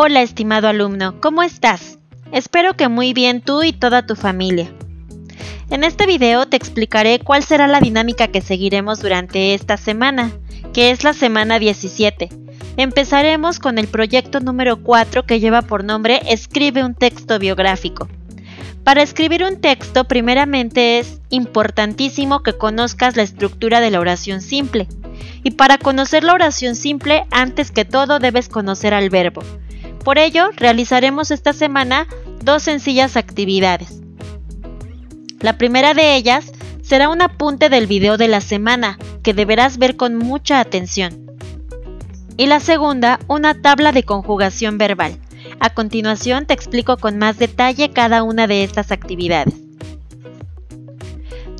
Hola, estimado alumno, ¿cómo estás? Espero que muy bien tú y toda tu familia. En este video te explicaré cuál será la dinámica que seguiremos durante esta semana, que es la semana 17. Empezaremos con el proyecto número 4 que lleva por nombre Escribe un texto biográfico. Para escribir un texto, primeramente es importantísimo que conozcas la estructura de la oración simple. Y para conocer la oración simple, antes que todo debes conocer al verbo. Por ello, realizaremos esta semana dos sencillas actividades. La primera de ellas será un apunte del video de la semana, que deberás ver con mucha atención. Y la segunda, una tabla de conjugación verbal. A continuación te explico con más detalle cada una de estas actividades.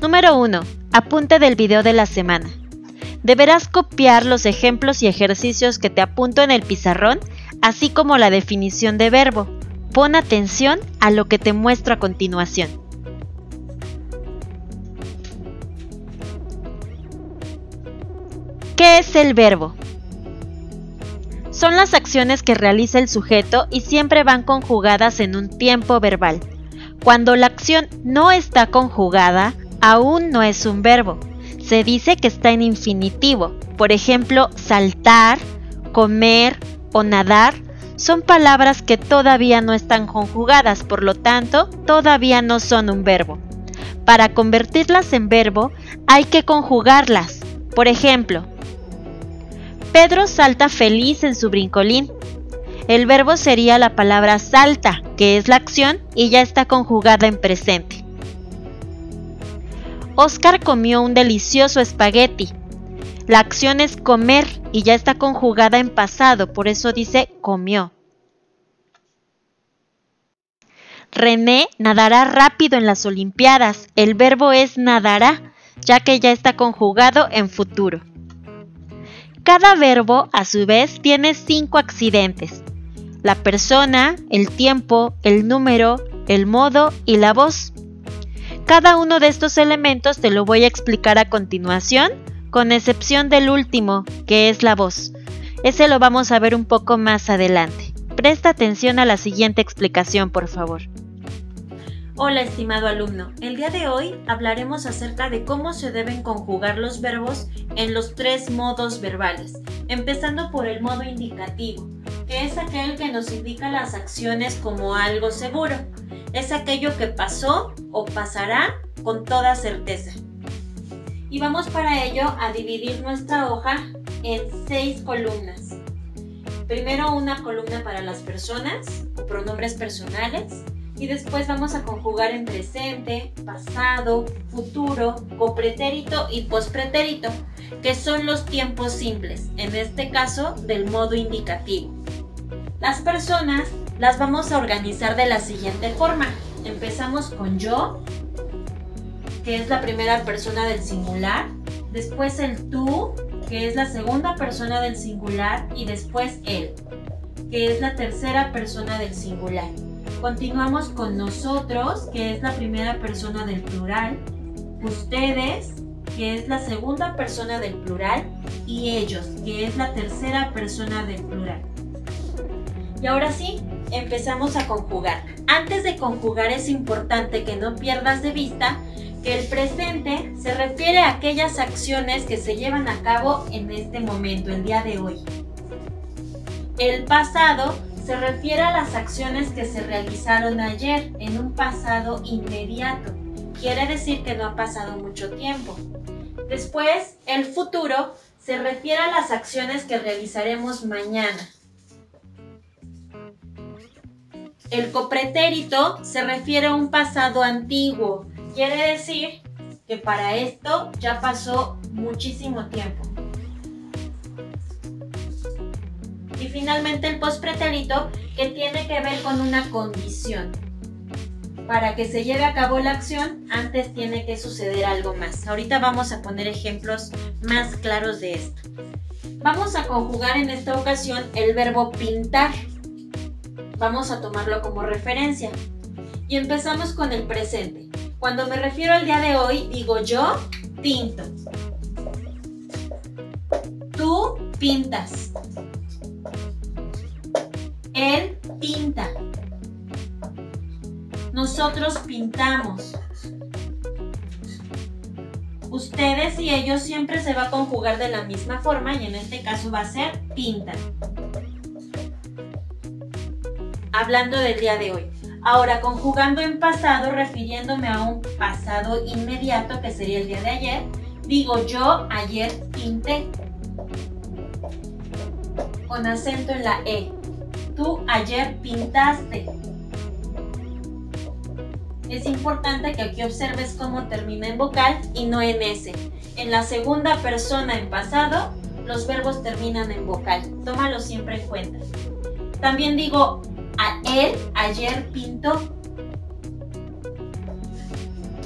Número 1. Apunte del video de la semana. Deberás copiar los ejemplos y ejercicios que te apunto en el pizarrón, así como la definición de verbo. Pon atención a lo que te muestro a continuación. ¿Qué es el verbo? Son las acciones que realiza el sujeto y siempre van conjugadas en un tiempo verbal. Cuando la acción no está conjugada, aún no es un verbo. Se dice que está en infinitivo. Por ejemplo, saltar, comer o nadar son palabras que todavía no están conjugadas, por lo tanto, todavía no son un verbo. Para convertirlas en verbo, hay que conjugarlas. Por ejemplo, Pedro salta feliz en su brincolín. El verbo sería la palabra salta, que es la acción y ya está conjugada en presente. Óscar comió un delicioso espagueti. La acción es comer y ya está conjugada en pasado, por eso dice comió. René nadará rápido en las Olimpiadas. El verbo es nadará, ya que ya está conjugado en futuro. Cada verbo, a su vez, tiene 5 accidentes: la persona, el tiempo, el número, el modo y la voz. Cada uno de estos elementos te lo voy a explicar a continuación, con excepción del último, que es la voz. Ese lo vamos a ver un poco más adelante. Presta atención a la siguiente explicación, por favor. Hola, estimado alumno. El día de hoy hablaremos acerca de cómo se deben conjugar los verbos en los 3 modos verbales, empezando por el modo indicativo, que es aquel que nos indica las acciones como algo seguro. Es aquello que pasó o pasará con toda certeza. Y vamos para ello a dividir nuestra hoja en 6 columnas. Primero una columna para las personas o pronombres personales, y después vamos a conjugar en presente, pasado, futuro, copretérito y pospretérito, que son los tiempos simples, en este caso del modo indicativo. Las personas las vamos a organizar de la siguiente forma. Empezamos con yo, que es la primera persona del singular, después el tú, que es la segunda persona del singular, y después él, que es la tercera persona del singular. Continuamos con nosotros, que es la primera persona del plural, ustedes, que es la segunda persona del plural, y ellos, que es la tercera persona del plural. Y ahora sí, empezamos a conjugar. Antes de conjugar es importante que no pierdas de vista que el presente se refiere a aquellas acciones que se llevan a cabo en este momento, el día de hoy. El pasado se refiere a las acciones que se realizaron ayer, en un pasado inmediato. Quiere decir que no ha pasado mucho tiempo. Después, el futuro se refiere a las acciones que realizaremos mañana. El copretérito se refiere a un pasado antiguo. Quiere decir que para esto ya pasó muchísimo tiempo. Y finalmente el pospretérito, que tiene que ver con una condición. Para que se lleve a cabo la acción, antes tiene que suceder algo más. Ahorita vamos a poner ejemplos más claros de esto. Vamos a conjugar en esta ocasión el verbo pintar. Vamos a tomarlo como referencia. Y empezamos con el presente. Cuando me refiero al día de hoy, digo yo pinto. Tú pintas. Él Nosotros pintamos. Ustedes y ellos siempre se va a conjugar de la misma forma y en este caso va a ser pintan. Hablando del día de hoy. Ahora, conjugando en pasado, refiriéndome a un pasado inmediato que sería el día de ayer, digo yo ayer pinté. Con acento en la E. Tú ayer pintaste. Es importante que aquí observes cómo termina en vocal y no en S. En la segunda persona en pasado, los verbos terminan en vocal. Tómalo siempre en cuenta. También digo, él ayer pintó.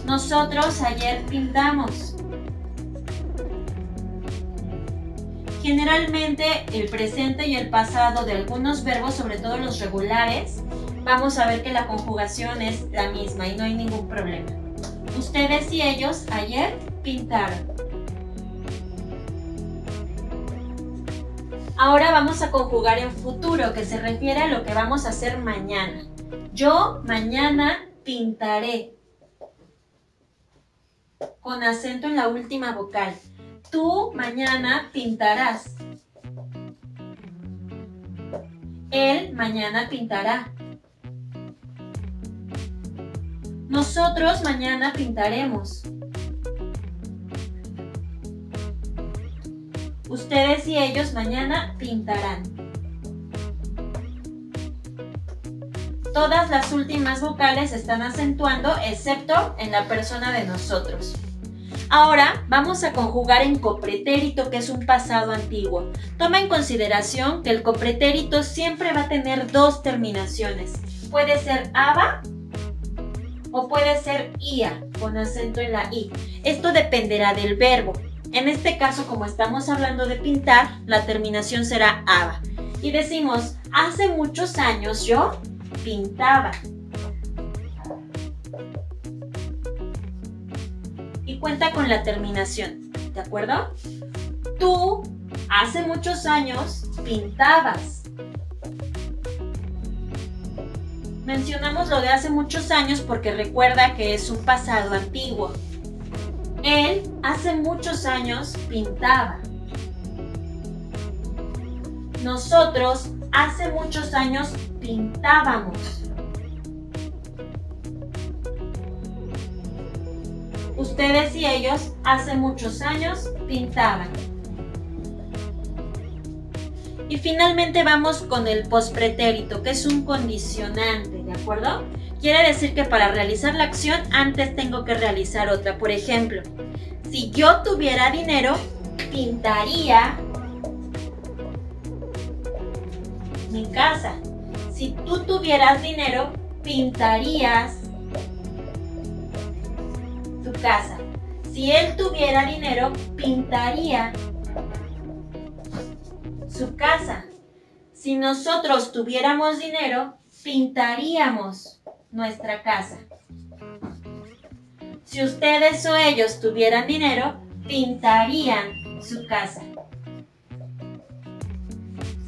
Nosotros ayer pintamos. Generalmente el presente y el pasado de algunos verbos, sobre todo los regulares, vamos a ver que la conjugación es la misma y no hay ningún problema. Ustedes y ellos ayer pintaron. Ahora vamos a conjugar en futuro, que se refiere a lo que vamos a hacer mañana. Yo mañana pintaré. Con acento en la última vocal. Tú mañana pintarás. Él mañana pintará. Nosotros mañana pintaremos. Ustedes y ellos mañana pintarán. Todas las últimas vocales están acentuando, excepto en la persona de nosotros. Ahora vamos a conjugar en copretérito, que es un pasado antiguo. Toma en consideración que el copretérito siempre va a tener dos terminaciones. Puede ser aba o puede ser ia, con acento en la i. Esto dependerá del verbo. En este caso, como estamos hablando de pintar, la terminación será aba. Y decimos, hace muchos años yo pintaba. Y cuenta con la terminación, ¿de acuerdo? Tú, hace muchos años, pintabas. Mencionamos lo de hace muchos años porque recuerda que es un pasado antiguo. Él hace muchos años pintaba. Nosotros hace muchos años pintábamos. Ustedes y ellos hace muchos años pintaban. Y finalmente vamos con el pospretérito, que es un condicionante, ¿de acuerdo? Quiere decir que para realizar la acción antes tengo que realizar otra. Por ejemplo, si yo tuviera dinero, pintaría mi casa. Si tú tuvieras dinero, pintarías tu casa. Si él tuviera dinero, pintaría su casa. Si nosotros tuviéramos dinero, pintaríamos nuestra casa. Si ustedes o ellos tuvieran dinero, pintarían su casa.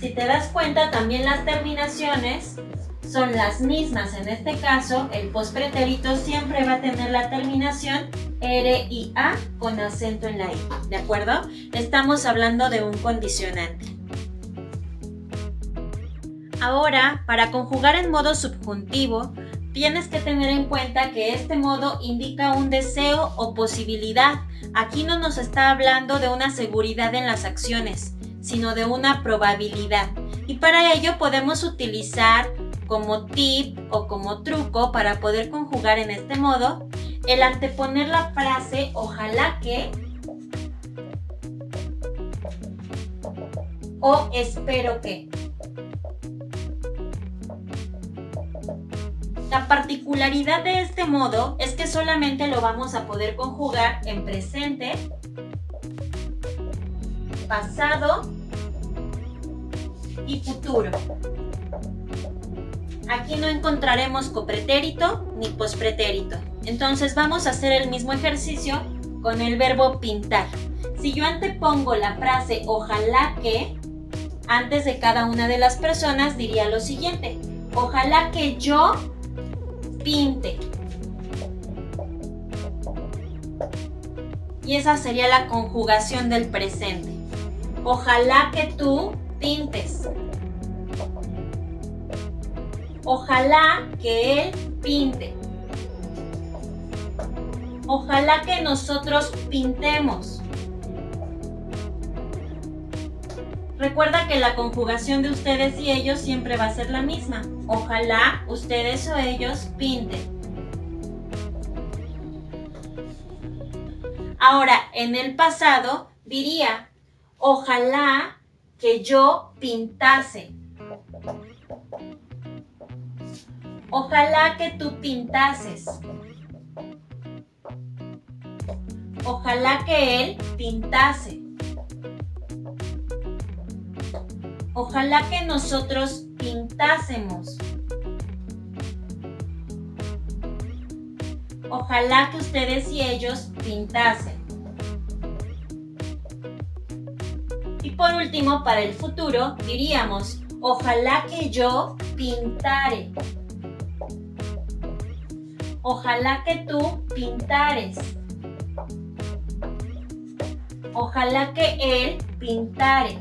Si te das cuenta, también las terminaciones son las mismas. En este caso, el pospretérito siempre va a tener la terminación R y A con acento en la I, ¿de acuerdo? Estamos hablando de un condicionante. Ahora, para conjugar en modo subjuntivo, tienes que tener en cuenta que este modo indica un deseo o posibilidad. Aquí no nos está hablando de una seguridad en las acciones, sino de una probabilidad. Y para ello podemos utilizar como tip o como truco para poder conjugar en este modo el anteponer la frase ojalá que o espero que. La particularidad de este modo es que solamente lo vamos a poder conjugar en presente, pasado y futuro. Aquí no encontraremos copretérito ni pospretérito. Entonces vamos a hacer el mismo ejercicio con el verbo pintar. Si yo antepongo la frase ojalá que, antes de cada una de las personas diría lo siguiente: ojalá que yo pinte. Y esa sería la conjugación del presente. Ojalá que tú pintes. Ojalá que él pinte. Ojalá que nosotros pintemos. Recuerda que la conjugación de ustedes y ellos siempre va a ser la misma. Ojalá ustedes o ellos pinten. Ahora, en el pasado diría, ojalá que yo pintase. Ojalá que tú pintases. Ojalá que él pintase. Ojalá que nosotros pintásemos. Ojalá que ustedes y ellos pintasen. Y por último, para el futuro, diríamos, ojalá que yo pintare. Ojalá que tú pintares. Ojalá que él pintare.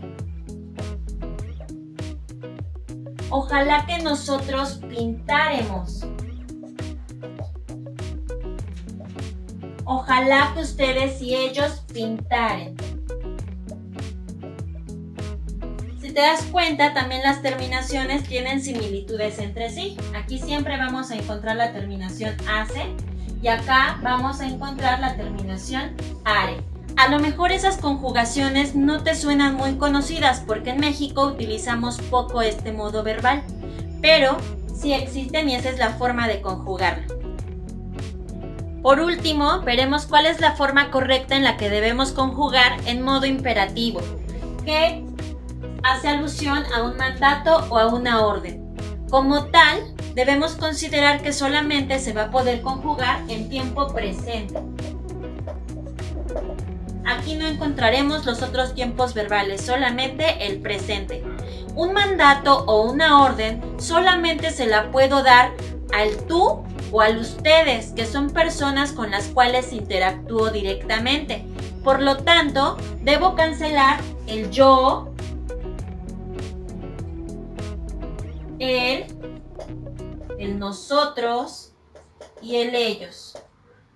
Ojalá que nosotros pintáremos. Ojalá que ustedes y ellos pintaren. Si te das cuenta, también las terminaciones tienen similitudes entre sí. Aquí siempre vamos a encontrar la terminación ase y acá vamos a encontrar la terminación are. A lo mejor esas conjugaciones no te suenan muy conocidas porque en México utilizamos poco este modo verbal, pero sí existen y esa es la forma de conjugarlo. Por último, veremos cuál es la forma correcta en la que debemos conjugar en modo imperativo, que hace alusión a un mandato o a una orden. Como tal, debemos considerar que solamente se va a poder conjugar en tiempo presente. Aquí no encontraremos los otros tiempos verbales, solamente el presente. Un mandato o una orden solamente se la puedo dar al tú o al ustedes, que son personas con las cuales interactúo directamente. Por lo tanto, debo cancelar el yo, el nosotros y el ellos.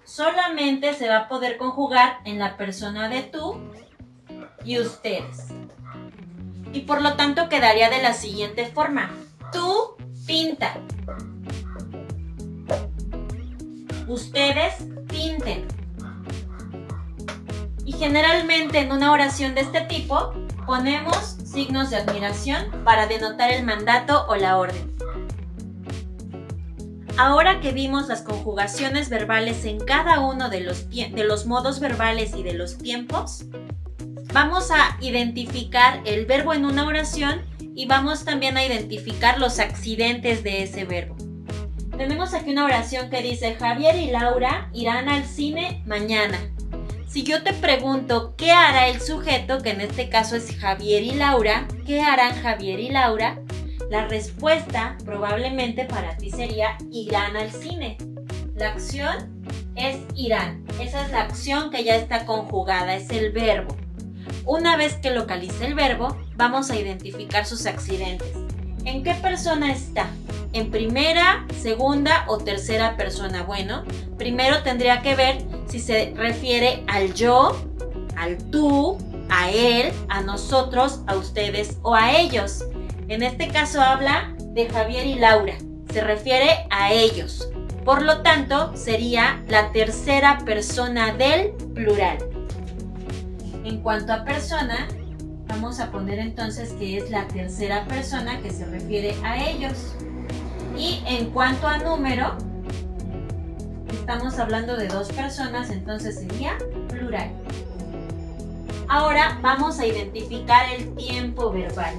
Solamente se va a poder conjugar en la persona de tú y ustedes. Y por lo tanto quedaría de la siguiente forma. Tú pinta. Ustedes pinten. Y generalmente en una oración de este tipo ponemos signos de admiración para denotar el mandato o la orden. Ahora que vimos las conjugaciones verbales en cada uno de los modos verbales y de los tiempos, vamos a identificar el verbo en una oración y vamos también a identificar los accidentes de ese verbo. Tenemos aquí una oración que dice, Javier y Laura irán al cine mañana. Si yo te pregunto qué hará el sujeto, que en este caso es Javier y Laura, ¿qué harán Javier y Laura? La respuesta probablemente para ti sería irán al cine. La acción es irán. Esa es la acción que ya está conjugada, es el verbo. Una vez que localice el verbo, vamos a identificar sus accidentes. ¿En qué persona está? ¿En primera, segunda o tercera persona? Bueno, primero tendría que ver si se refiere al yo, al tú, a él, a nosotros, a ustedes o a ellos. En este caso habla de Javier y Laura, se refiere a ellos. Por lo tanto, sería la tercera persona del plural. En cuanto a persona, vamos a poner entonces que es la tercera persona que se refiere a ellos. Y en cuanto a número, estamos hablando de dos personas, entonces sería plural. Ahora vamos a identificar el tiempo verbal.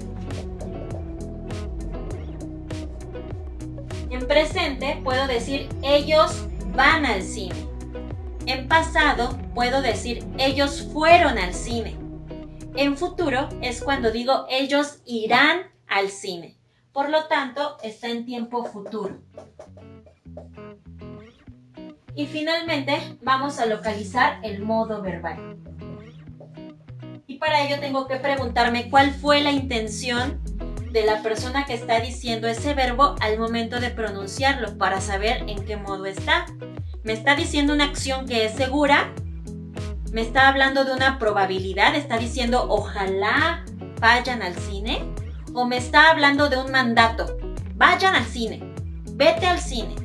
En presente puedo decir ellos van al cine. En pasado puedo decir ellos fueron al cine. En futuro es cuando digo ellos irán al cine. Por lo tanto, está en tiempo futuro. Y finalmente vamos a localizar el modo verbal. Y para ello tengo que preguntarme cuál fue la intención de la persona que está diciendo ese verbo al momento de pronunciarlo para saber en qué modo está. ¿Me está diciendo una acción que es segura? ¿Me está hablando de una probabilidad? ¿Está diciendo ojalá vayan al cine? ¿O me está hablando de un mandato? Vayan al cine, vete al cine.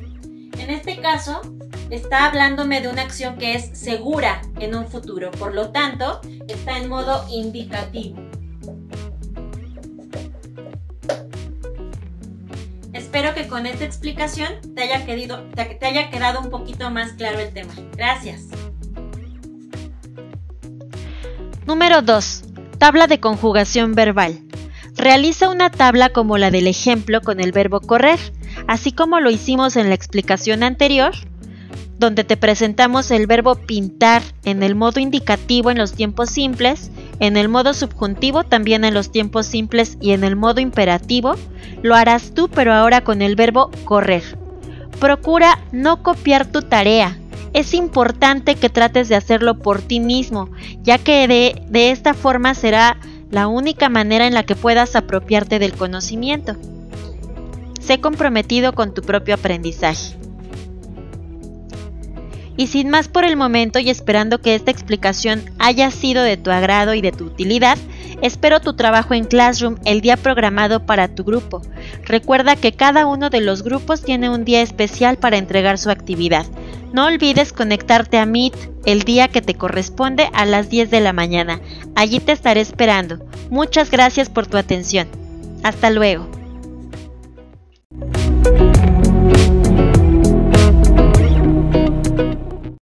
En este caso, está hablándome de una acción que es segura en un futuro, por lo tanto, está en modo indicativo. Espero que con esta explicación te haya quedado un poquito más claro el tema. Gracias. Número 2. Tabla de conjugación verbal. Realiza una tabla como la del ejemplo con el verbo correr, así como lo hicimos en la explicación anterior, donde te presentamos el verbo pintar en el modo indicativo en los tiempos simples, en el modo subjuntivo también en los tiempos simples y en el modo imperativo. Lo harás tú, pero ahora con el verbo correr. Procura no copiar tu tarea. Es importante que trates de hacerlo por ti mismo, ya que de esta forma será la única manera en la que puedas apropiarte del conocimiento. Sé comprometido con tu propio aprendizaje. Y sin más por el momento y esperando que esta explicación haya sido de tu agrado y de tu utilidad, espero tu trabajo en Classroom el día programado para tu grupo. Recuerda que cada uno de los grupos tiene un día especial para entregar su actividad. No olvides conectarte a Meet el día que te corresponde a las 10 de la mañana. Allí te estaré esperando. Muchas gracias por tu atención. Hasta luego.